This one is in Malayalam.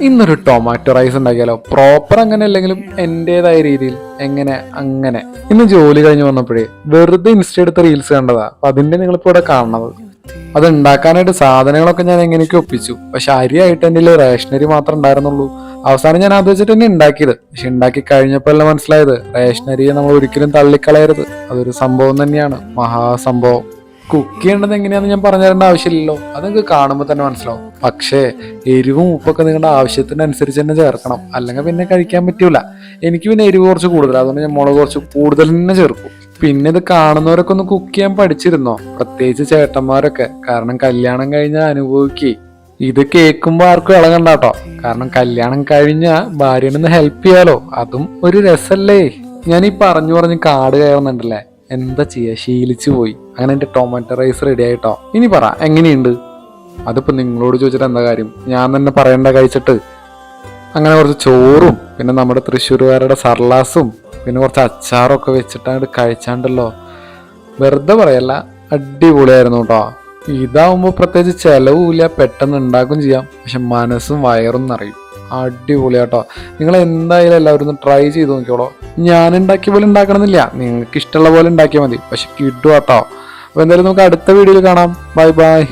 ഇന്നൊരു ടൊമാറ്റോ റൈസ് ഉണ്ടാക്കിയാലോ? പ്രോപ്പർ അങ്ങനെ അല്ലെങ്കിലും എന്റേതായ രീതിയിൽ എങ്ങനെ അങ്ങനെ. ഇന്ന് ജോലി കഴിഞ്ഞ് വന്നപ്പോഴേ വെറുതെ ഇൻസ്റ്റ എടുത്ത് റീൽസ് കണ്ടതാ. അപ്പൊ അതിന്റെ നിങ്ങളിപ്പോ ഇവിടെ കാണുന്നത്. അത് ഉണ്ടാക്കാനായിട്ട് സാധനങ്ങളൊക്കെ ഞാൻ എങ്ങനെയൊക്കെ ഒപ്പിച്ചു. പക്ഷെ അരിയായിട്ട് എൻ്റെ റേഷനരി മാത്രം ഉണ്ടായിരുന്നുള്ളൂ. അവസാനം ഞാൻ അത് വെച്ചിട്ട് തന്നെ ഉണ്ടാക്കിയത്. പക്ഷെ ഉണ്ടാക്കി കഴിഞ്ഞപ്പോഴല്ല മനസ്സിലായത് റേഷനരിയെ നമ്മൾ ഒരിക്കലും തള്ളിക്കളയരുത്. അതൊരു സംഭവം തന്നെയാണ്, മഹാസംഭവം. കുക്ക് ചെയ്യേണ്ടത് എങ്ങനെയാണെന്ന് ഞാൻ പറഞ്ഞു തരേണ്ട ആവശ്യമില്ലല്ലോ, അത് നിങ്ങൾക്ക് കാണുമ്പോൾ തന്നെ മനസ്സിലാവും. പക്ഷേ എരിവും ഉപ്പൊക്കെ നിങ്ങളുടെ ആവശ്യത്തിനനുസരിച്ച് തന്നെ ചേർക്കണം, അല്ലെങ്കിൽ പിന്നെ കഴിക്കാൻ പറ്റൂല. എനിക്ക് പിന്നെ എരിവ് കുറച്ച് കൂടുതൽ, അതുകൊണ്ട് ഞാൻ മുളക് കുറച്ച് കൂടുതൽ തന്നെ ചേർക്കും. പിന്നെ ഇത് കാണുന്നവരൊക്കെ ഒന്ന് കുക്ക് ചെയ്യാൻ പഠിച്ചിരുന്നോ, പ്രത്യേകിച്ച് ചേട്ടന്മാരൊക്കെ. കാരണം കല്യാണം കഴിഞ്ഞാൽ അനുഭവിക്കേ. ഇത് കേൾക്കുമ്പോൾ ആർക്കും ഇളകണ്ടാട്ടോ, കാരണം കല്യാണം കഴിഞ്ഞ ഭാര്യനൊന്ന് ഹെൽപ്പ് ചെയ്യാലോ, അതും ഒരു രസല്ലേ. ഞാൻ ഈ പറഞ്ഞു കാട് കയറുന്നുണ്ടല്ലേ, എന്താ ചെയ്യാ, ശീലിച്ചു പോയി. അങ്ങനെ എന്റെ ടൊമാറ്റോ റൈസ് റെഡി ആയിട്ടോ. ഇനി പറ എങ്ങനെയുണ്ട്. അതിപ്പോ നിങ്ങളോട് ചോദിച്ചിട്ട് എന്താ കാര്യം, ഞാൻ തന്നെ പറയണ്ട കഴിച്ചിട്ട്. അങ്ങനെ കുറച്ച് ചോറും പിന്നെ നമ്മുടെ തൃശ്ശൂരുകാരുടെ സർലാസും പിന്നെ കുറച്ച് അച്ചാറും ഒക്കെ വെച്ചിട്ടാണ് കഴിച്ചാണ്ടല്ലോ, വെറുതെ പറയല്ല, അടിപൊളിയായിരുന്നു കേട്ടോ. ഇതാവുമ്പോ പ്രത്യേകിച്ച് ചെലവുമില്ല, പെട്ടെന്ന് ഉണ്ടാക്കും ചെയ്യാം, പക്ഷെ മനസ്സും വയറും നിറയും. അടിപൊളിയാട്ടോ. നിങ്ങൾ എന്തായാലും എല്ലാവരും ഒന്ന് ട്രൈ ചെയ്ത് നോക്കിയോളൂ. ഞാൻ ഉണ്ടാക്കിയ പോലെ ഉണ്ടാക്കണമെന്നില്ല, നിങ്ങൾക്ക് ഇഷ്ടമുള്ള പോലെ ഉണ്ടാക്കിയാൽ മതി, പക്ഷെ കിട്ടും കേട്ടോ. അപ്പൊ എന്തായാലും നമുക്ക് അടുത്ത വീഡിയോയിൽ കാണാം. Bye bye.